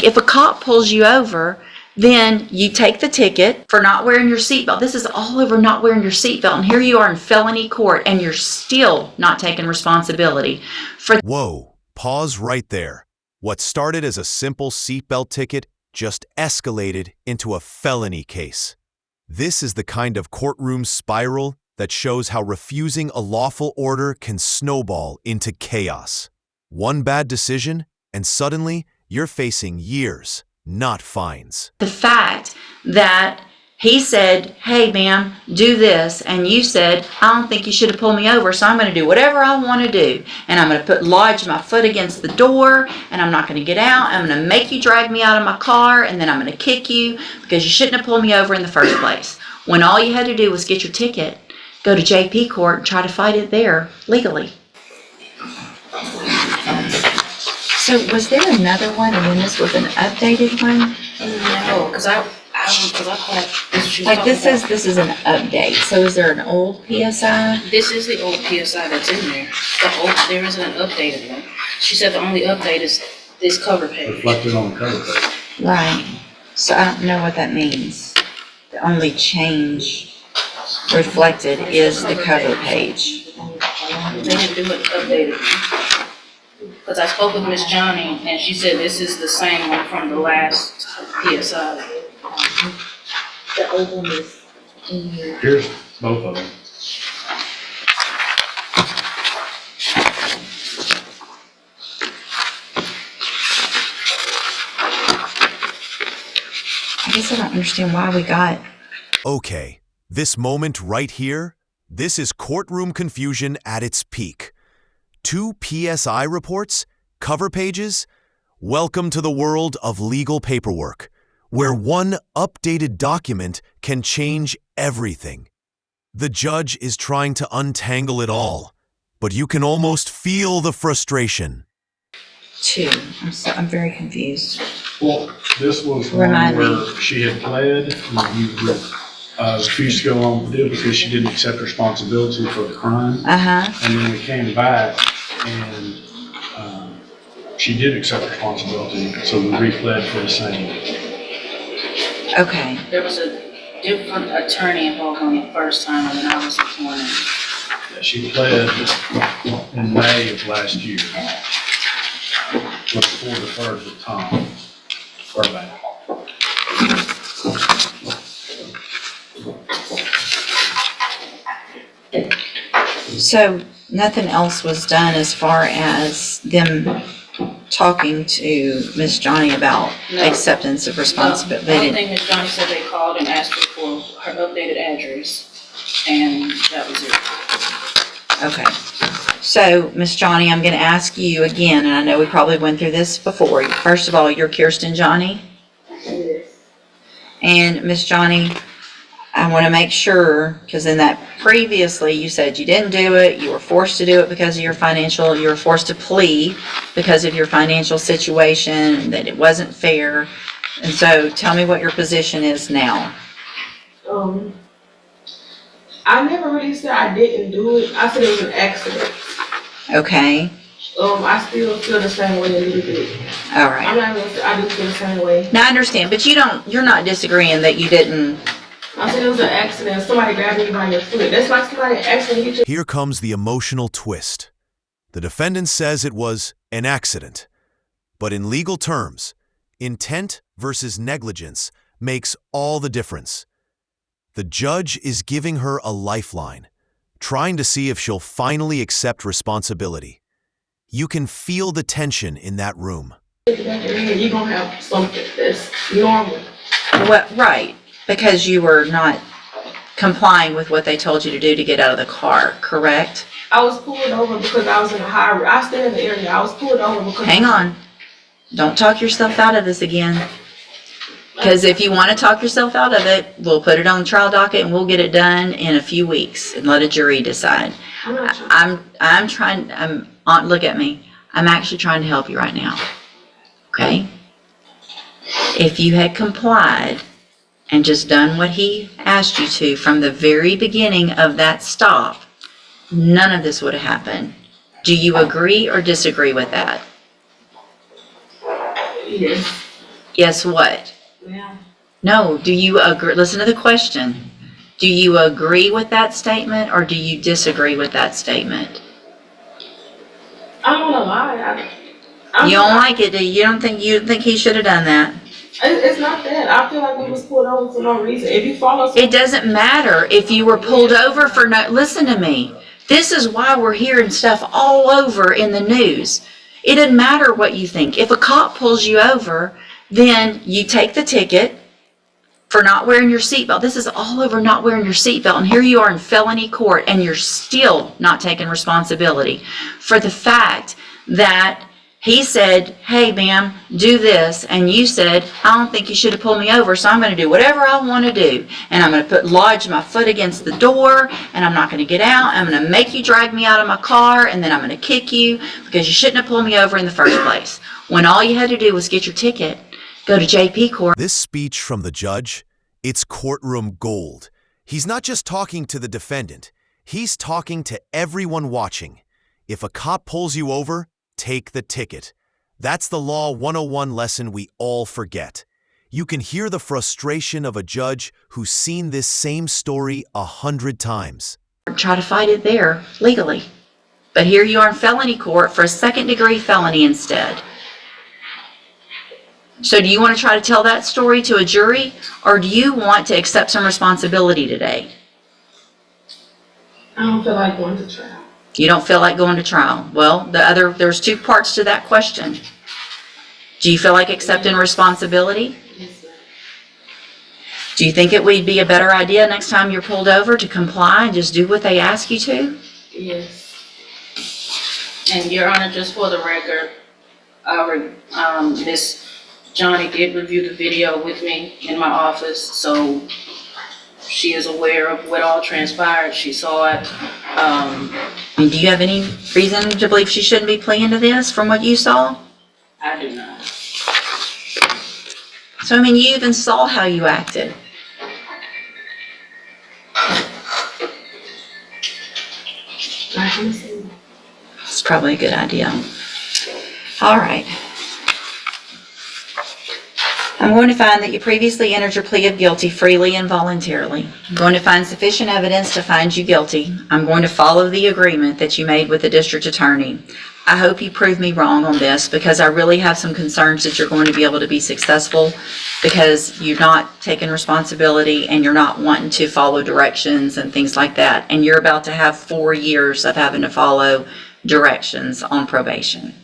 if a cop pulls you over, then you take the ticket for not wearing your seatbelt. This is all over not wearing your seatbelt. And here you are in felony court and you're still not taking responsibility for. Whoa, pause right there. What started as a simple seatbelt ticket just escalated into a felony case. This is the kind of courtroom spiral that shows how refusing a lawful order can snowball into chaos. One bad decision, and suddenly you're facing years, not fines. The fact that he said, hey ma'am, do this, and you said, I don't think you should have pulled me over, so I'm going to do whatever I want to do, and I'm going to lodge my foot against the door, and I'm not going to get out. I'm going to make you drag me out of my car, and then I'm going to kick you because you shouldn't have pulled me over in the first place. When all you had to do was get your ticket, go to JP court and try to fight it there legally. So was there another one, and then this was an updated one? No, because I thought this was Like this is an update. So is there an old PSI? This is the old PSI that's in there. There isn't an updated one. She said the only update is this cover page. Reflected on the cover page. Right. So I don't know what that means. The only change reflected is the cover page. They didn't do it updated. Because I spoke with Miss Johnny and she said this is the same one from the last PSI. The old one is in here. Here's both of them. I guess I don't understand why we got. Okay, this moment right here, this is courtroom confusion at its peak. 2 PSI reports, cover pages. Welcome to the world of legal paperwork, where one updated document can change everything. The judge is trying to untangle it all, but you can almost feel the frustration. 2. I'm very confused. Well, this was Remind one me. where she had pled and you refused to go along with it because she didn't accept responsibility for the crime. And then we came back and she did accept responsibility, so we re-pled for the same. Okay. There was a different attorney involved on the first time and I was appointed. Yeah, she pled in May of last year. Was before the third with Tom Burbank. So nothing else was done as far as them talking to Miss Johnny about acceptance of responsibility. The only thing Miss Johnny said, they called and asked her for her updated address and that was it. Okay. So, Miss Johnny, I'm going to ask you again, and I know we probably went through this before. First of all, you're Kirsten Johnny. Yes. And Miss Johnny, I want to make sure, because in that previously you said you didn't do it, you were forced to do it because of your financial, you were forced to plea because of your financial situation, and that it wasn't fair. And so tell me what your position is now. I never really said I didn't do it. I said it was an accident. Okay. I still feel the same way a little bit. All right. I'm not gonna say I do feel the same way. Now I understand, but you're not disagreeing that you didn't. I said it was an accident. Somebody grabbed me by your foot. That's like somebody accident. Here comes the emotional twist. The defendant says it was an accident. But in legal terms, intent versus negligence makes all the difference. The judge is giving her a lifeline, trying to see if she'll finally accept responsibility. You can feel the tension in that room. You're gonna have something that's normal. Well, right, because you were not complying with what they told you to do to get out of the car, correct? I was pulled over because I was in a high risk. I stayed in the area. I was pulled over because. Hang on. Don't talk yourself out of this again. Because if you want to talk yourself out of it, we'll put it on the trial docket and we'll get it done in a few weeks and let a jury decide. I'm trying, look at me. I'm actually trying to help you right now. Okay? If you had complied and just done what he asked you to from the very beginning of that stop, none of this would have happened. Do you agree or disagree with that? Yes. Yes, what? Yeah. No, do you agree? Listen to the question. Do you agree with that statement or do you disagree with that statement? I don't wanna lie. You don't like it, do you? You don't think he should have done that? It's not that. I feel like we was pulled over for no reason. If you follow It doesn't matter if you were pulled over for no, listen to me. This is why we're hearing stuff all over in the news. It doesn't matter what you think. If a cop pulls you over, then you take the ticket for not wearing your seatbelt. This is all over not wearing your seatbelt. And here you are in felony court and you're still not taking responsibility for the fact that he said, hey, ma'am, do this. And you said, I don't think you should have pulled me over, so I'm going to do whatever I want to do. And I'm going to lodge my foot against the door, and I'm not going to get out. I'm going to make you drag me out of my car, and then I'm going to kick you because you shouldn't have pulled me over in the first place. When all you had to do was get your ticket, go to JP court. This speech from the judge, it's courtroom gold. He's not just talking to the defendant. He's talking to everyone watching. If a cop pulls you over, take the ticket. That's the Law 101 lesson we all forget. You can hear the frustration of a judge who's seen this same story 100 times. Try to fight it there legally. But here you are in felony court for a second-degree felony instead. So do you want to try to tell that story to a jury, or do you want to accept some responsibility today? I don't feel like going to trial. You don't feel like going to trial. Well, there's two parts to that question. Do you feel like accepting responsibility? Yes, ma'am. Do you think it would be a better idea next time you're pulled over to comply and just do what they ask you to? Yes. And Your Honor, just for the record, Miss Johnny did review the video with me in my office, so she is aware of what all transpired. She saw it. And do you have any reason to believe she shouldn't be pleading to this from what you saw? I do not. So, I mean, you even saw how you acted. I understand. It's probably a good idea. All right. I'm going to find that you previously entered your plea of guilty freely and voluntarily. I'm going to find sufficient evidence to find you guilty. I'm going to follow the agreement that you made with the district attorney. I hope you prove me wrong on this because I really have some concerns that you're going to be able to be successful because you're not taking responsibility and you're not wanting to follow directions and things like that. And you're about to have 4 years of having to follow directions on probation.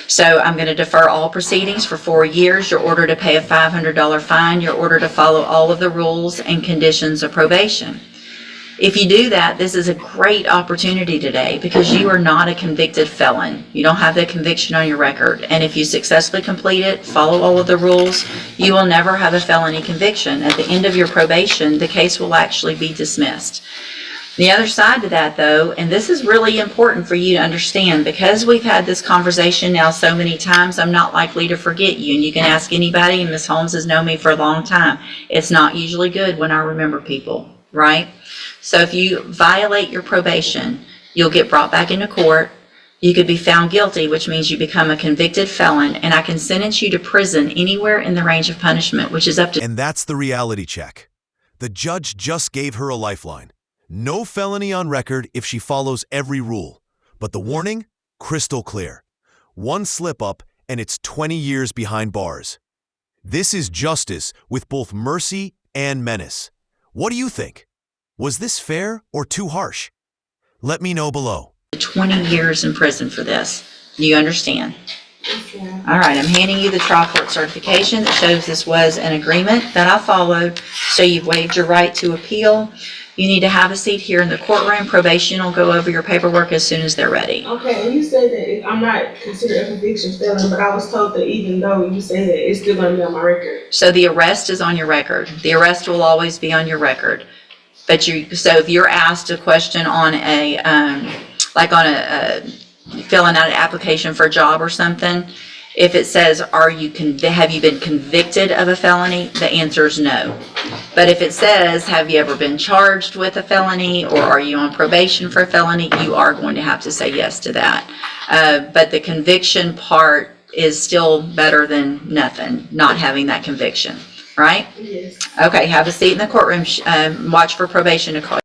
So I'm going to defer all proceedings for 4 years. You're ordered to pay a $500 fine. You're ordered to follow all of the rules and conditions of probation. If you do that, this is a great opportunity today because you are not a convicted felon. You don't have that conviction on your record. And if you successfully complete it, follow all of the rules, you will never have a felony conviction. At the end of your probation, the case will actually be dismissed. The other side to that, though, and this is really important for you to understand, because we've had this conversation now so many times, I'm not likely to forget you. And you can ask anybody, and Ms. Holmes has known me for a long time. It's not usually good when I remember people, right? So if you violate your probation, you'll get brought back into court. You could be found guilty, which means you become a convicted felon, and I can sentence you to prison anywhere in the range of punishment, which is up to... And that's the reality check. The judge just gave her a lifeline. No felony on record if she follows every rule. But the warning? Crystal clear. One slip up and it's 20 years behind bars. This is justice with both mercy and menace. What do you think? Was this fair or too harsh? Let me know below. 20 years in prison for this. Do you understand? Yes, ma'am. All right, I'm handing you the trial court certification that shows this was an agreement that I followed, so you've waived your right to appeal. You need to have a seat here in the courtroom. Probation will go over your paperwork as soon as they're ready. Okay, and you said that I'm not considered a conviction felon, but I was told that even though you say that, it's still gonna be on my record. So the arrest is on your record. The arrest will always be on your record. But so if you're asked a question on a, filling out an application for a job or something, if it says, have you been convicted of a felony? The answer is no. But if it says, have you ever been charged with a felony, or are you on probation for a felony, you are going to have to say yes to that. But the conviction part is still better than nothing, not having that conviction, right? Yes. Okay, have a seat in the courtroom, watch for probation to call